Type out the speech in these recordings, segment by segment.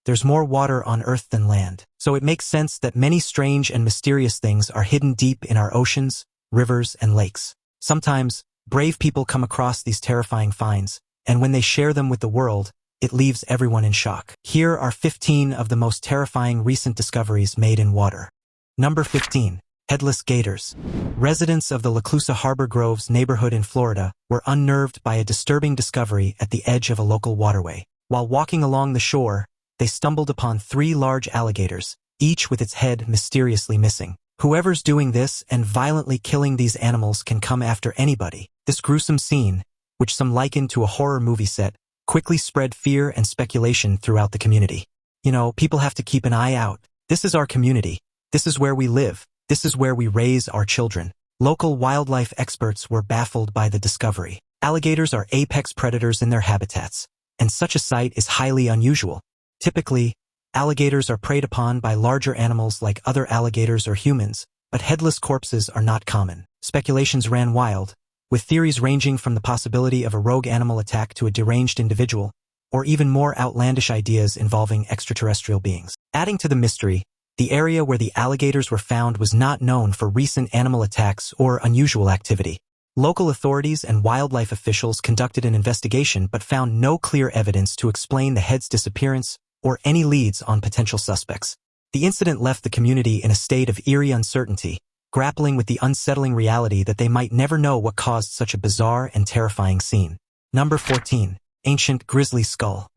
there's more water on Earth than land. So it makes sense that many strange and mysterious things are hidden deep in our oceans, rivers, and lakes. Sometimes, brave people come across these terrifying finds, and when they share them with the world, it leaves everyone in shock. Here are 15 of the most terrifying recent discoveries made in water. Number 15. Headless gators. Residents of the La Clusa Harbor Groves neighborhood in Florida were unnerved by a disturbing discovery at the edge of a local waterway. While walking along the shore, they stumbled upon 3 large alligators, each with its head mysteriously missing. Whoever's doing this and violently killing these animals can come after anybody. This gruesome scene, which some liken to a horror movie set, quickly spread fear and speculation throughout the community. You know, people have to keep an eye out. This is our community. This is where we live. This is where we raise our children. Local wildlife experts were baffled by the discovery. Alligators are apex predators in their habitats, and such a sight is highly unusual. Typically, alligators are preyed upon by larger animals like other alligators or humans, but headless corpses are not common. Speculations ran wild, with theories ranging from the possibility of a rogue animal attack to a deranged individual, or even more outlandish ideas involving extraterrestrial beings. Adding to the mystery, the area where the alligators were found was not known for recent animal attacks or unusual activity. Local authorities and wildlife officials conducted an investigation but found no clear evidence to explain the head's disappearance or any leads on potential suspects. The incident left the community in a state of eerie uncertainty, grappling with the unsettling reality that they might never know what caused such a bizarre and terrifying scene. Number 14. Ancient grizzly skull.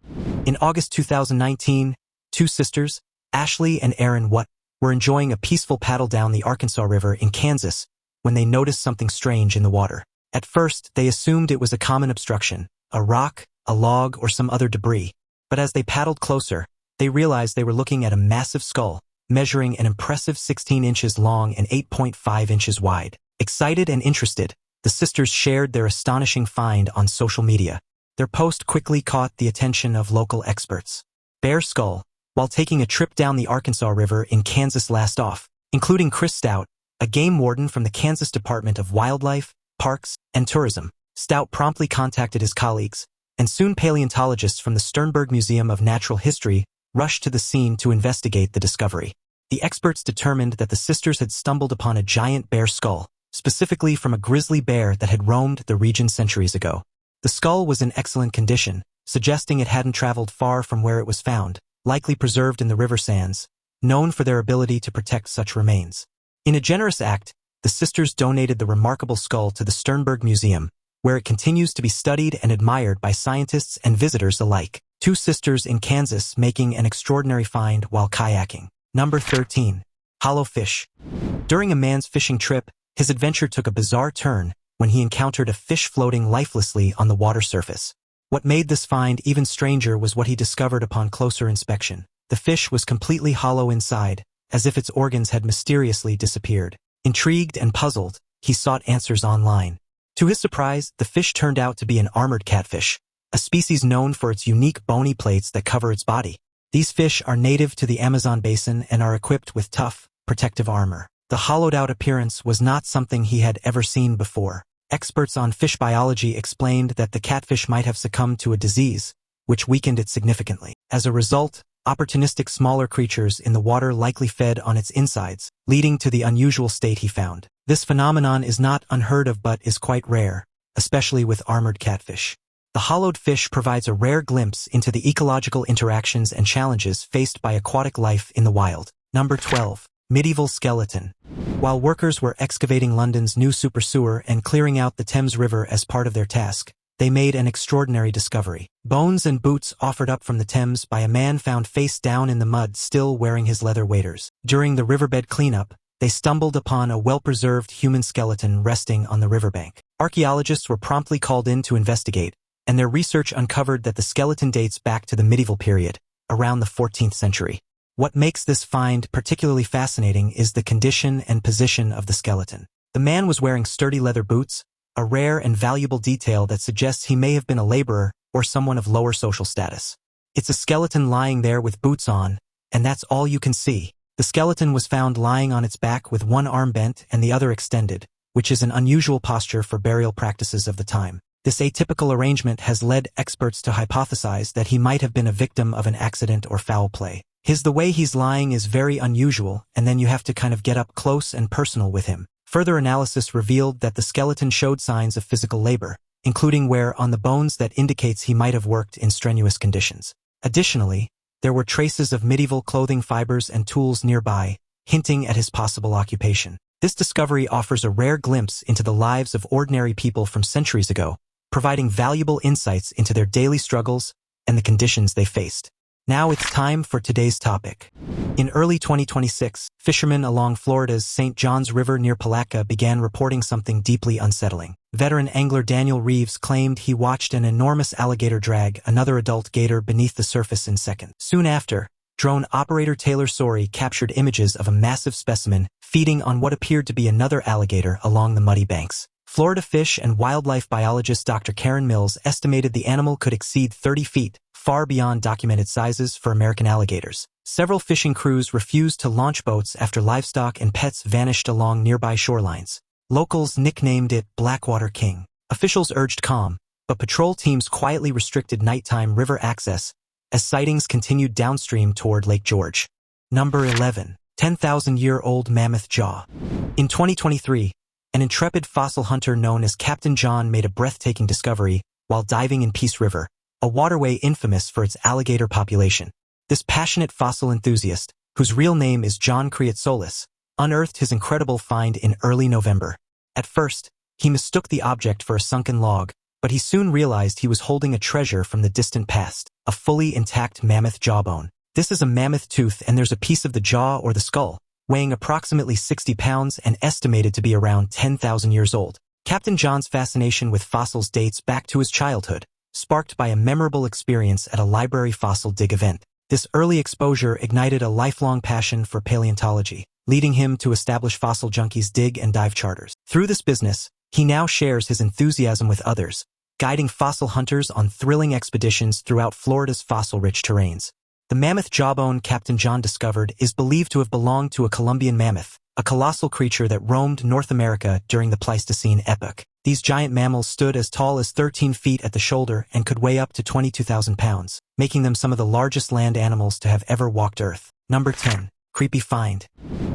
In August 2019, 2 sisters, Ashley and Erin were enjoying a peaceful paddle down the Arkansas River in Kansas when they noticed something strange in the water. At first, they assumed it was a common obstruction, a rock, a log, or some other debris. But as they paddled closer, they realized they were looking at a massive skull, measuring an impressive 16 inches long and 8.5 inches wide. Excited and interested, the sisters shared their astonishing find on social media. Their post quickly caught the attention of local experts. Bear skull, while taking a trip down the Arkansas River in Kansas last off, including Chris Stout, a game warden from the Kansas Department of Wildlife, Parks, and Tourism. Stout promptly contacted his colleagues, and soon paleontologists from the Sternberg Museum of Natural History rushed to the scene to investigate the discovery. The experts determined that the sisters had stumbled upon a giant bear skull, specifically from a grizzly bear that had roamed the region centuries ago. The skull was in excellent condition, suggesting it hadn't traveled far from where it was found, likely preserved in the river sands, known for their ability to protect such remains. In a generous act, the sisters donated the remarkable skull to the Sternberg Museum, where it continues to be studied and admired by scientists and visitors alike. 2 sisters in Kansas making an extraordinary find while kayaking. Number 13. Hollow fish. During a man's fishing trip, his adventure took a bizarre turn when he encountered a fish floating lifelessly on the water surface. What made this find even stranger was what he discovered upon closer inspection. The fish was completely hollow inside, as if its organs had mysteriously disappeared. Intrigued and puzzled, he sought answers online. To his surprise, the fish turned out to be an armored catfish, a species known for its unique bony plates that cover its body. These fish are native to the Amazon basin and are equipped with tough, protective armor. The hollowed-out appearance was not something he had ever seen before. Experts on fish biology explained that the catfish might have succumbed to a disease, which weakened it significantly. As a result, opportunistic smaller creatures in the water likely fed on its insides, leading to the unusual state he found. This phenomenon is not unheard of but is quite rare, especially with armored catfish. The hollowed fish provides a rare glimpse into the ecological interactions and challenges faced by aquatic life in the wild. Number 12. Medieval skeleton. While workers were excavating London's new super sewer and clearing out the Thames River as part of their task, they made an extraordinary discovery. Bones and boots offered up from the Thames by a man found face down in the mud still wearing his leather waders. During the riverbed cleanup, they stumbled upon a well-preserved human skeleton resting on the riverbank. Archaeologists were promptly called in to investigate, and their research uncovered that the skeleton dates back to the medieval period, around the 14th century. What makes this find particularly fascinating is the condition and position of the skeleton. The man was wearing sturdy leather boots, a rare and valuable detail that suggests he may have been a laborer or someone of lower social status. It's a skeleton lying there with boots on, and that's all you can see. The skeleton was found lying on its back with one arm bent and the other extended, which is an unusual posture for burial practices of the time. This atypical arrangement has led experts to hypothesize that he might have been a victim of an accident or foul play. The way he's lying is very unusual, and then you have to kind of get up close and personal with him. Further analysis revealed that the skeleton showed signs of physical labor, including wear on the bones that indicates he might have worked in strenuous conditions. Additionally, there were traces of medieval clothing fibers and tools nearby, hinting at his possible occupation. This discovery offers a rare glimpse into the lives of ordinary people from centuries ago, providing valuable insights into their daily struggles and the conditions they faced. Now it's time for today's topic. In early 2026, fishermen along Florida's St. Johns River near Palatka began reporting something deeply unsettling. Veteran angler Daniel Reeves claimed he watched an enormous alligator drag another adult gator beneath the surface in seconds. Soon after, drone operator Taylor Sorey captured images of a massive specimen feeding on what appeared to be another alligator along the muddy banks. Florida fish and wildlife biologist Dr. Karen Mills estimated the animal could exceed 30 feet, far beyond documented sizes for American alligators. Several fishing crews refused to launch boats after livestock and pets vanished along nearby shorelines. Locals nicknamed it Blackwater King. Officials urged calm, but patrol teams quietly restricted nighttime river access as sightings continued downstream toward Lake George. Number 11. 10,000-year-old mammoth jaw. In 2023, an intrepid fossil hunter known as Captain John made a breathtaking discovery while diving in Peace River, a waterway infamous for its alligator population. This passionate fossil enthusiast, whose real name is John Kriatsolis, unearthed his incredible find in early November. At first, he mistook the object for a sunken log, but he soon realized he was holding a treasure from the distant past, a fully intact mammoth jawbone. This is a mammoth tooth, and there's a piece of the jaw or the skull, weighing approximately 60 pounds and estimated to be around 10,000 years old. Captain John's fascination with fossils dates back to his childhood, sparked by a memorable experience at a library fossil dig event. This early exposure ignited a lifelong passion for paleontology, leading him to establish Fossil Junkies dig and dive charters. Through this business, he now shares his enthusiasm with others, guiding fossil hunters on thrilling expeditions throughout Florida's fossil-rich terrains. The mammoth jawbone Captain John discovered is believed to have belonged to a Columbian mammoth, a colossal creature that roamed North America during the Pleistocene epoch. These giant mammals stood as tall as 13 feet at the shoulder and could weigh up to 22,000 pounds, making them some of the largest land animals to have ever walked Earth. Number 10. Creepy find.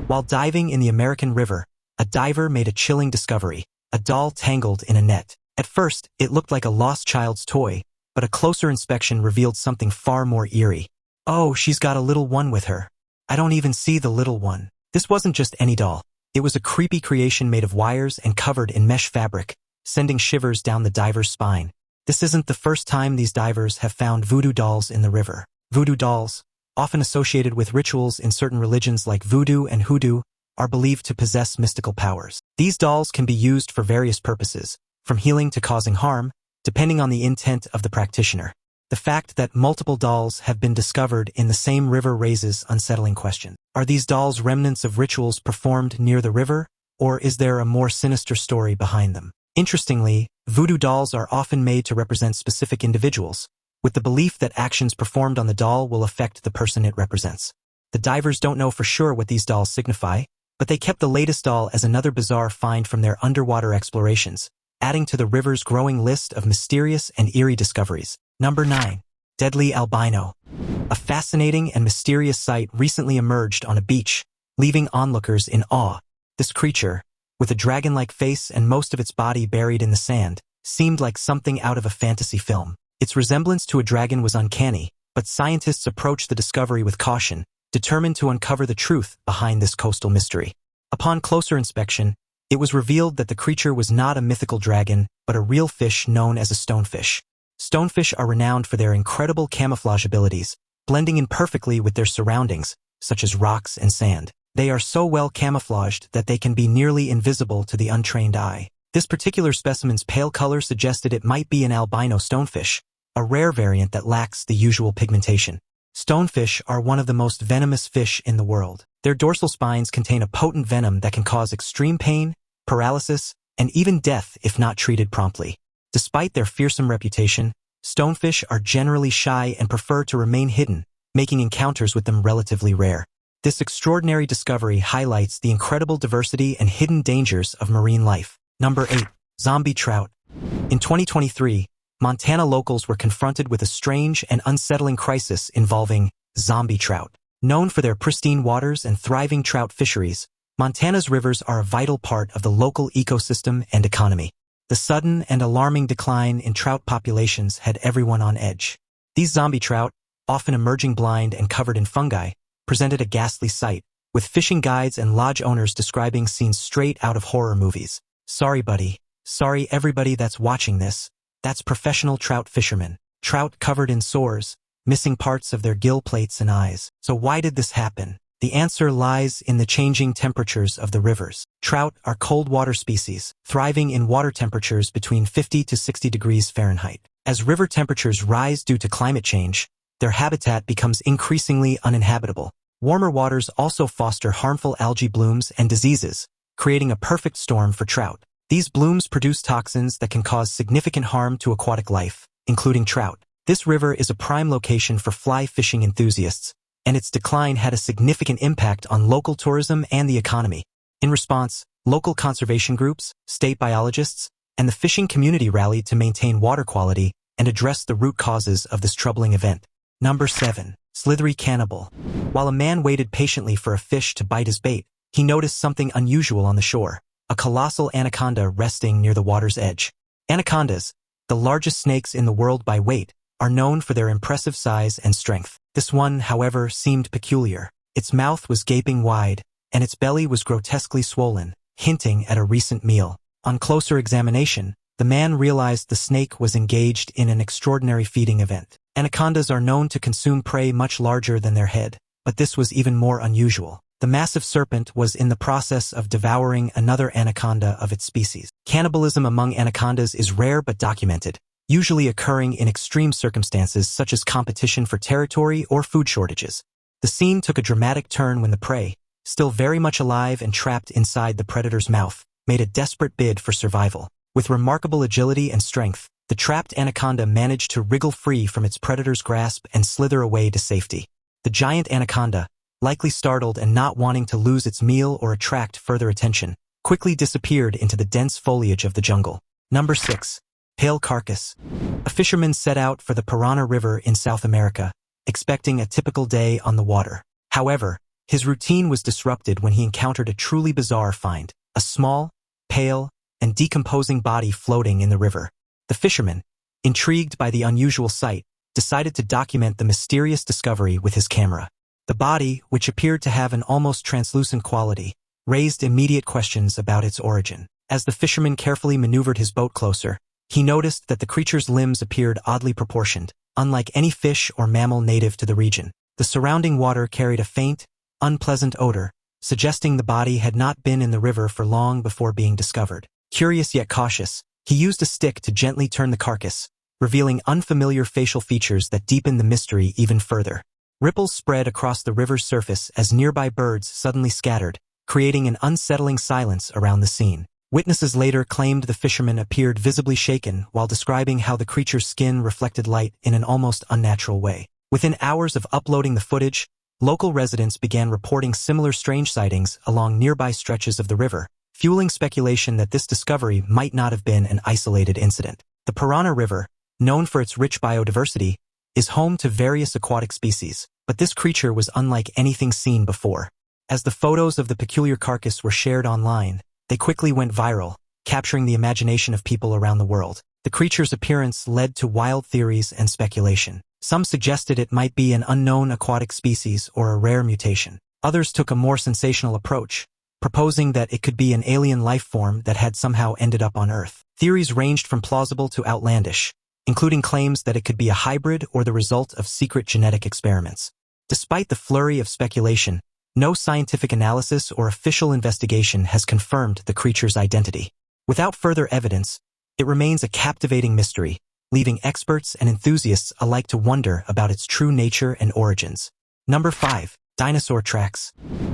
While diving in the American River, a diver made a chilling discovery, a doll tangled in a net. At first, it looked like a lost child's toy, but a closer inspection revealed something far more eerie. Oh, she's got a little one with her. I don't even see the little one. This wasn't just any doll. It was a creepy creation made of wires and covered in mesh fabric, sending shivers down the diver's spine. This isn't the first time these divers have found voodoo dolls in the river. Voodoo dolls, often associated with rituals in certain religions like voodoo and hoodoo, are believed to possess mystical powers. These dolls can be used for various purposes, from healing to causing harm, depending on the intent of the practitioner. The fact that multiple dolls have been discovered in the same river raises unsettling questions. Are these dolls remnants of rituals performed near the river, or is there a more sinister story behind them? Interestingly, voodoo dolls are often made to represent specific individuals, with the belief that actions performed on the doll will affect the person it represents. The divers don't know for sure what these dolls signify, but they kept the latest doll as another bizarre find from their underwater explorations, adding to the river's growing list of mysterious and eerie discoveries. Number 9. Deadly albino. A fascinating and mysterious sight recently emerged on a beach, leaving onlookers in awe. This creature, with a dragon-like face and most of its body buried in the sand, seemed like something out of a fantasy film. Its resemblance to a dragon was uncanny, but scientists approached the discovery with caution, determined to uncover the truth behind this coastal mystery. Upon closer inspection, it was revealed that the creature was not a mythical dragon, but a real fish known as a stonefish. Stonefish are renowned for their incredible camouflage abilities, blending in perfectly with their surroundings, such as rocks and sand. They are so well camouflaged that they can be nearly invisible to the untrained eye. This particular specimen's pale color suggested it might be an albino stonefish, a rare variant that lacks the usual pigmentation. Stonefish are one of the most venomous fish in the world. Their dorsal spines contain a potent venom that can cause extreme pain, paralysis, and even death if not treated promptly. Despite their fearsome reputation, stonefish are generally shy and prefer to remain hidden, making encounters with them relatively rare. This extraordinary discovery highlights the incredible diversity and hidden dangers of marine life. Number 8. Zombie trout. In 2023, Montana locals were confronted with a strange and unsettling crisis involving zombie trout. Known for their pristine waters and thriving trout fisheries, Montana's rivers are a vital part of the local ecosystem and economy. The sudden and alarming decline in trout populations had everyone on edge. These zombie trout, often emerging blind and covered in fungi, presented a ghastly sight, with fishing guides and lodge owners describing scenes straight out of horror movies. Sorry, buddy. Sorry, everybody that's watching this. That's professional trout fishermen. Trout covered in sores, missing parts of their gill plates and eyes. So why did this happen? The answer lies in the changing temperatures of the rivers. Trout are cold water species, thriving in water temperatures between 50 to 60 degrees Fahrenheit. As river temperatures rise due to climate change, their habitat becomes increasingly uninhabitable. Warmer waters also foster harmful algae blooms and diseases, creating a perfect storm for trout. These blooms produce toxins that can cause significant harm to aquatic life, including trout. This river is a prime location for fly fishing enthusiasts, and its decline had a significant impact on local tourism and the economy. In response, local conservation groups, state biologists, and the fishing community rallied to maintain water quality and address the root causes of this troubling event. Number 7. Slithery cannibal. While a man waited patiently for a fish to bite his bait, he noticed something unusual on the shore. A colossal anaconda resting near the water's edge. Anacondas, the largest snakes in the world by weight, are known for their impressive size and strength. This one, however, seemed peculiar. Its mouth was gaping wide, and its belly was grotesquely swollen, hinting at a recent meal. On closer examination, the man realized the snake was engaged in an extraordinary feeding event. Anacondas are known to consume prey much larger than their head, but this was even more unusual. The massive serpent was in the process of devouring another anaconda of its species. Cannibalism among anacondas is rare but documented, usually occurring in extreme circumstances such as competition for territory or food shortages. The scene took a dramatic turn when the prey, still very much alive and trapped inside the predator's mouth, made a desperate bid for survival. With remarkable agility and strength, the trapped anaconda managed to wriggle free from its predator's grasp and slither away to safety. The giant anaconda, likely startled and not wanting to lose its meal or attract further attention, quickly disappeared into the dense foliage of the jungle. Number 6. Pale carcass. A fisherman set out for the Parana River in South America, expecting a typical day on the water. However, his routine was disrupted when he encountered a truly bizarre find, a small, pale, and decomposing body floating in the river. The fisherman, intrigued by the unusual sight, decided to document the mysterious discovery with his camera. The body, which appeared to have an almost translucent quality, raised immediate questions about its origin. As the fisherman carefully maneuvered his boat closer, he noticed that the creature's limbs appeared oddly proportioned, unlike any fish or mammal native to the region. The surrounding water carried a faint, unpleasant odor, suggesting the body had not been in the river for long before being discovered. Curious yet cautious, he used a stick to gently turn the carcass, revealing unfamiliar facial features that deepened the mystery even further. Ripples spread across the river's surface as nearby birds suddenly scattered, creating an unsettling silence around the scene. Witnesses later claimed the fisherman appeared visibly shaken while describing how the creature's skin reflected light in an almost unnatural way. Within hours of uploading the footage, local residents began reporting similar strange sightings along nearby stretches of the river, fueling speculation that this discovery might not have been an isolated incident. The Parana River, known for its rich biodiversity, is home to various aquatic species, but this creature was unlike anything seen before. As the photos of the peculiar carcass were shared online, they quickly went viral, capturing the imagination of people around the world. The creature's appearance led to wild theories and speculation. Some suggested it might be an unknown aquatic species or a rare mutation. Others took a more sensational approach, proposing that it could be an alien life form that had somehow ended up on Earth. Theories ranged from plausible to outlandish, including claims that it could be a hybrid or the result of secret genetic experiments. Despite the flurry of speculation, no scientific analysis or official investigation has confirmed the creature's identity. Without further evidence, it remains a captivating mystery, leaving experts and enthusiasts alike to wonder about its true nature and origins. Number 5. Dinosaur tracks.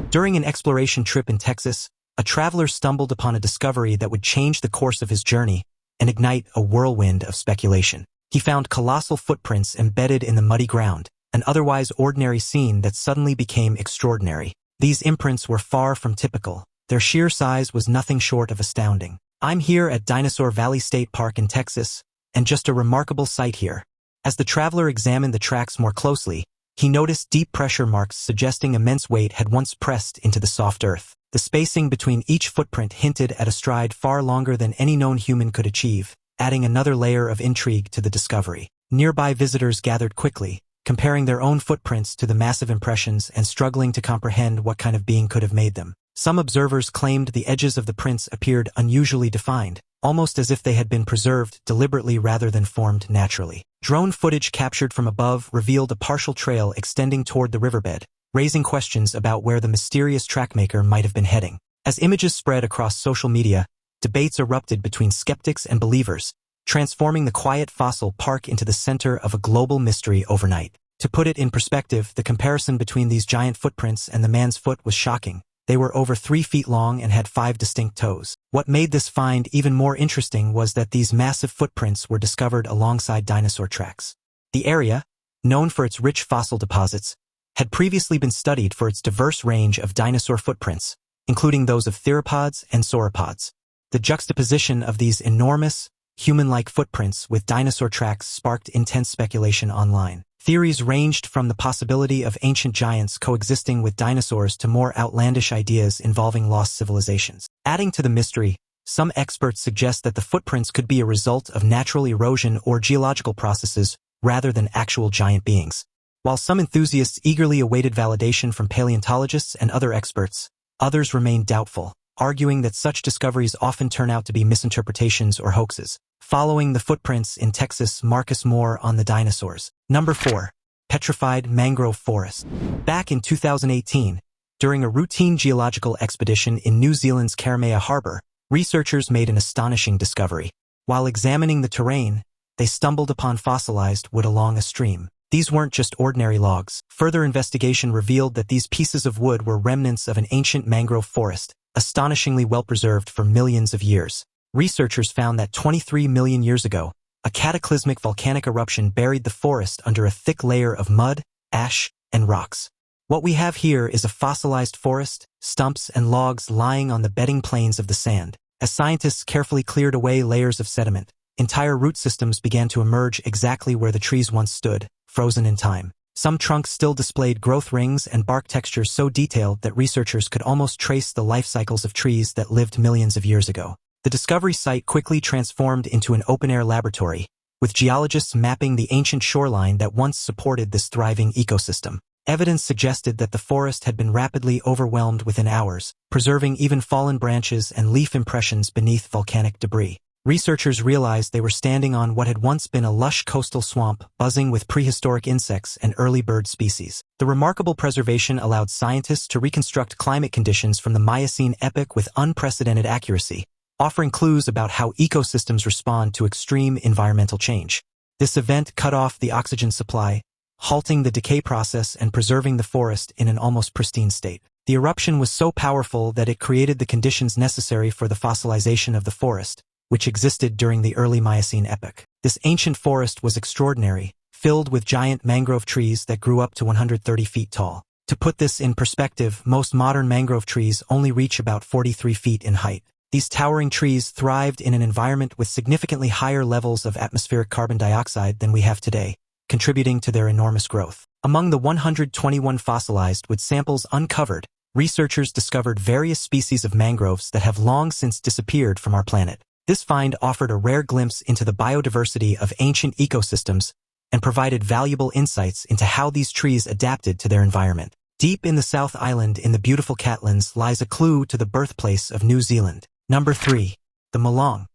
During an exploration trip in Texas, a traveler stumbled upon a discovery that would change the course of his journey and ignite a whirlwind of speculation. He found colossal footprints embedded in the muddy ground, an otherwise ordinary scene that suddenly became extraordinary. These imprints were far from typical. Their sheer size was nothing short of astounding. I'm here at Dinosaur Valley State Park in Texas, and just a remarkable sight here. As the traveler examined the tracks more closely, he noticed deep pressure marks suggesting immense weight had once pressed into the soft earth. The spacing between each footprint hinted at a stride far longer than any known human could achieve, adding another layer of intrigue to the discovery. Nearby visitors gathered quickly, comparing their own footprints to the massive impressions and struggling to comprehend what kind of being could have made them. Some observers claimed the edges of the prints appeared unusually defined, almost as if they had been preserved deliberately rather than formed naturally. Drone footage captured from above revealed a partial trail extending toward the riverbed, raising questions about where the mysterious trackmaker might have been heading. As images spread across social media, debates erupted between skeptics and believers, transforming the quiet fossil park into the center of a global mystery overnight. To put it in perspective, the comparison between these giant footprints and the man's foot was shocking. They were over 3 feet long and had 5 distinct toes. What made this find even more interesting was that these massive footprints were discovered alongside dinosaur tracks. The area, known for its rich fossil deposits, had previously been studied for its diverse range of dinosaur footprints, including those of theropods and sauropods. The juxtaposition of these enormous, human-like footprints with dinosaur tracks sparked intense speculation online. Theories ranged from the possibility of ancient giants coexisting with dinosaurs to more outlandish ideas involving lost civilizations. Adding to the mystery, some experts suggest that the footprints could be a result of natural erosion or geological processes rather than actual giant beings. While some enthusiasts eagerly awaited validation from paleontologists and other experts, others remained doubtful, arguing that such discoveries often turn out to be misinterpretations or hoaxes. Following the footprints in Texas, Marcus Moore on the dinosaurs. Number 4. Petrified Mangrove Forest. Back in 2018, during a routine geological expedition in New Zealand's Karamea Harbor, researchers made an astonishing discovery. While examining the terrain, they stumbled upon fossilized wood along a stream. These weren't just ordinary logs. Further investigation revealed that these pieces of wood were remnants of an ancient mangrove forest, astonishingly well preserved for millions of years. Researchers found that 23 million years ago, a cataclysmic volcanic eruption buried the forest under a thick layer of mud, ash, and rocks. What we have here is a fossilized forest, stumps and logs lying on the bedding plains of the sand. As scientists carefully cleared away layers of sediment, entire root systems began to emerge exactly where the trees once stood, frozen in time. Some trunks still displayed growth rings and bark textures so detailed that researchers could almost trace the life cycles of trees that lived millions of years ago. The discovery site quickly transformed into an open-air laboratory, with geologists mapping the ancient shoreline that once supported this thriving ecosystem. Evidence suggested that the forest had been rapidly overwhelmed within hours, preserving even fallen branches and leaf impressions beneath volcanic debris. Researchers realized they were standing on what had once been a lush coastal swamp buzzing with prehistoric insects and early bird species. The remarkable preservation allowed scientists to reconstruct climate conditions from the Miocene epoch with unprecedented accuracy, offering clues about how ecosystems respond to extreme environmental change. This event cut off the oxygen supply, halting the decay process and preserving the forest in an almost pristine state. The eruption was so powerful that it created the conditions necessary for the fossilization of the forest, which existed during the early Miocene epoch. This ancient forest was extraordinary, filled with giant mangrove trees that grew up to 130 feet tall. To put this in perspective, most modern mangrove trees only reach about 43 feet in height. These towering trees thrived in an environment with significantly higher levels of atmospheric carbon dioxide than we have today, contributing to their enormous growth. Among the 121 fossilized with samples uncovered, researchers discovered various species of mangroves that have long since disappeared from our planet. This find offered a rare glimpse into the biodiversity of ancient ecosystems and provided valuable insights into how these trees adapted to their environment. Deep in the South Island in the beautiful Catlins lies a clue to the birthplace of New Zealand. Number 3. The Molong.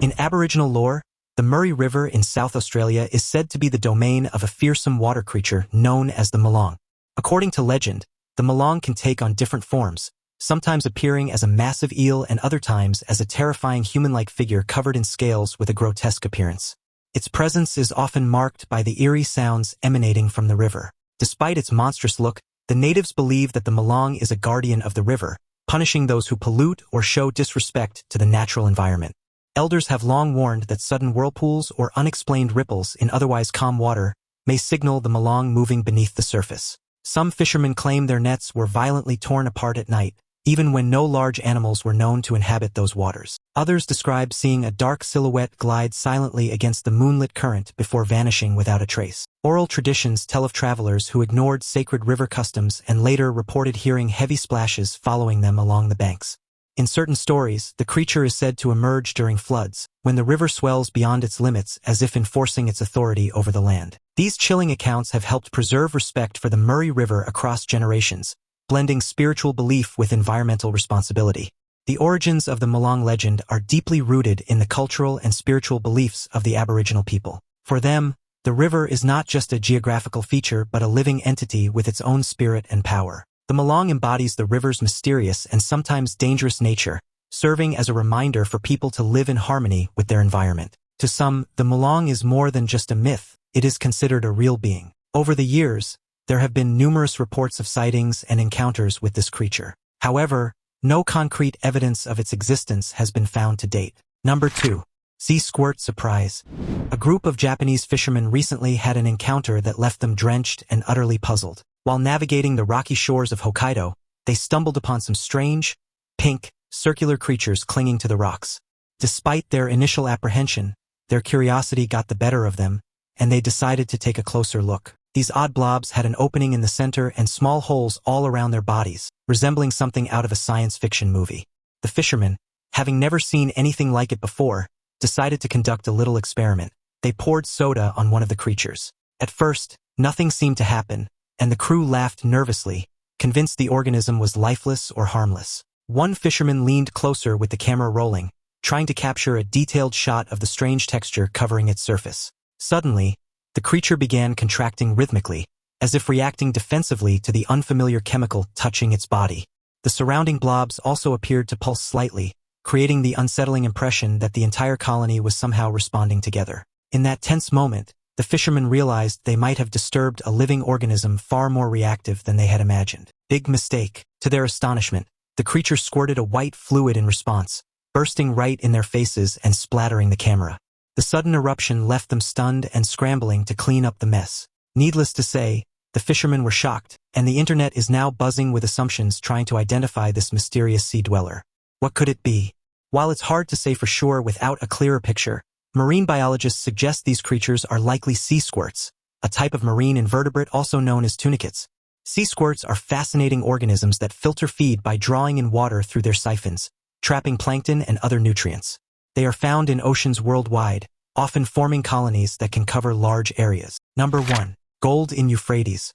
In Aboriginal lore, the Murray River in South Australia is said to be the domain of a fearsome water creature known as the Molong. According to legend, the Molong can take on different forms, sometimes appearing as a massive eel and other times as a terrifying human-like figure covered in scales with a grotesque appearance. Its presence is often marked by the eerie sounds emanating from the river. Despite its monstrous look, the natives believe that the Molong is a guardian of the river, punishing those who pollute or show disrespect to the natural environment. Elders have long warned that sudden whirlpools or unexplained ripples in otherwise calm water may signal the Molong moving beneath the surface. Some fishermen claim their nets were violently torn apart at night, even when no large animals were known to inhabit those waters. Others describe seeing a dark silhouette glide silently against the moonlit current before vanishing without a trace. Oral traditions tell of travelers who ignored sacred river customs and later reported hearing heavy splashes following them along the banks. In certain stories, the creature is said to emerge during floods, when the river swells beyond its limits as if enforcing its authority over the land. These chilling accounts have helped preserve respect for the Murray River across generations, blending spiritual belief with environmental responsibility. The origins of the Molong legend are deeply rooted in the cultural and spiritual beliefs of the Aboriginal people. For them, the river is not just a geographical feature but a living entity with its own spirit and power. The Molong embodies the river's mysterious and sometimes dangerous nature, serving as a reminder for people to live in harmony with their environment. To some, the Molong is more than just a myth, it is considered a real being. Over the years, there have been numerous reports of sightings and encounters with this creature. However, no concrete evidence of its existence has been found to date. Number 2. Sea squirt surprise. A group of Japanese fishermen recently had an encounter that left them drenched and utterly puzzled. While navigating the rocky shores of Hokkaido, they stumbled upon some strange, pink, circular creatures clinging to the rocks. Despite their initial apprehension, their curiosity got the better of them, and they decided to take a closer look. These odd blobs had an opening in the center and small holes all around their bodies, resembling something out of a science fiction movie. The fishermen, having never seen anything like it before, decided to conduct a little experiment. They poured soda on one of the creatures. At first, nothing seemed to happen, and the crew laughed nervously, convinced the organism was lifeless or harmless. One fisherman leaned closer with the camera rolling, trying to capture a detailed shot of the strange texture covering its surface. Suddenly, the creature began contracting rhythmically, as if reacting defensively to the unfamiliar chemical touching its body. The surrounding blobs also appeared to pulse slightly, creating the unsettling impression that the entire colony was somehow responding together. In that tense moment, the fishermen realized they might have disturbed a living organism far more reactive than they had imagined. Big mistake. To their astonishment, the creature squirted a white fluid in response, bursting right in their faces and splattering the camera. The sudden eruption left them stunned and scrambling to clean up the mess. Needless to say, the fishermen were shocked, and the internet is now buzzing with assumptions trying to identify this mysterious sea dweller. What could it be? While it's hard to say for sure without a clearer picture, marine biologists suggest these creatures are likely sea squirts, a type of marine invertebrate also known as tunicates. Sea squirts are fascinating organisms that filter feed by drawing in water through their siphons, trapping plankton and other nutrients. They are found in oceans worldwide, often forming colonies that can cover large areas. Number 1. Gold in Euphrates.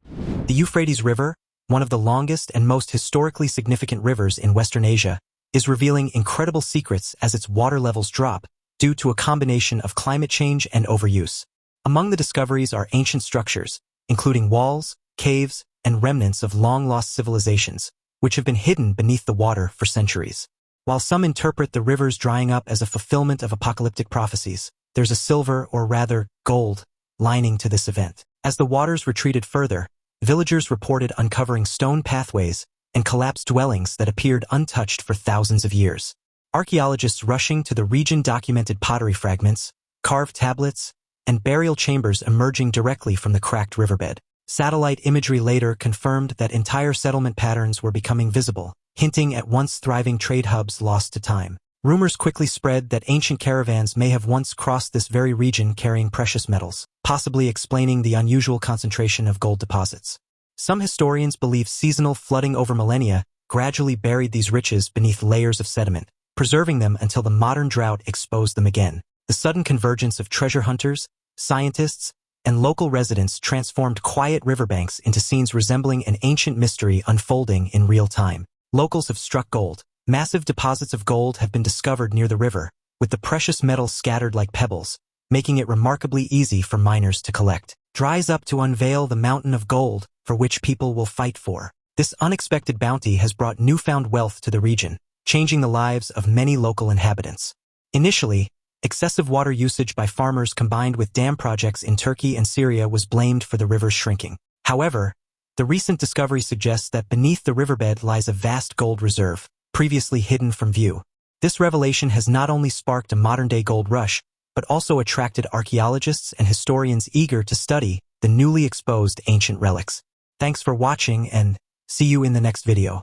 The Euphrates River, one of the longest and most historically significant rivers in Western Asia, is revealing incredible secrets as its water levels drop due to a combination of climate change and overuse. Among the discoveries are ancient structures, including walls, caves, and remnants of long-lost civilizations, which have been hidden beneath the water for centuries. While some interpret the river's drying up as a fulfillment of apocalyptic prophecies, there's a silver, or rather, gold, lining to this event. As the waters retreated further, villagers reported uncovering stone pathways and collapsed dwellings that appeared untouched for thousands of years. Archaeologists rushing to the region documented pottery fragments, carved tablets, and burial chambers emerging directly from the cracked riverbed. Satellite imagery later confirmed that entire settlement patterns were becoming visible, hinting at once thriving trade hubs lost to time. Rumors quickly spread that ancient caravans may have once crossed this very region carrying precious metals, possibly explaining the unusual concentration of gold deposits. Some historians believe seasonal flooding over millennia gradually buried these riches beneath layers of sediment, preserving them until the modern drought exposed them again. The sudden convergence of treasure hunters, scientists, and local residents transformed quiet riverbanks into scenes resembling an ancient mystery unfolding in real time. Locals have struck gold. Massive deposits of gold have been discovered near the river, with the precious metals scattered like pebbles, making it remarkably easy for miners to collect. Dries up to unveil the mountain of gold for which people will fight for. This unexpected bounty has brought newfound wealth to the region, changing the lives of many local inhabitants. Initially, excessive water usage by farmers combined with dam projects in Turkey and Syria was blamed for the river's shrinking. However, the recent discovery suggests that beneath the riverbed lies a vast gold reserve, previously hidden from view. This revelation has not only sparked a modern-day gold rush, but also attracted archaeologists and historians eager to study the newly exposed ancient relics. Thanks for watching, and see you in the next video.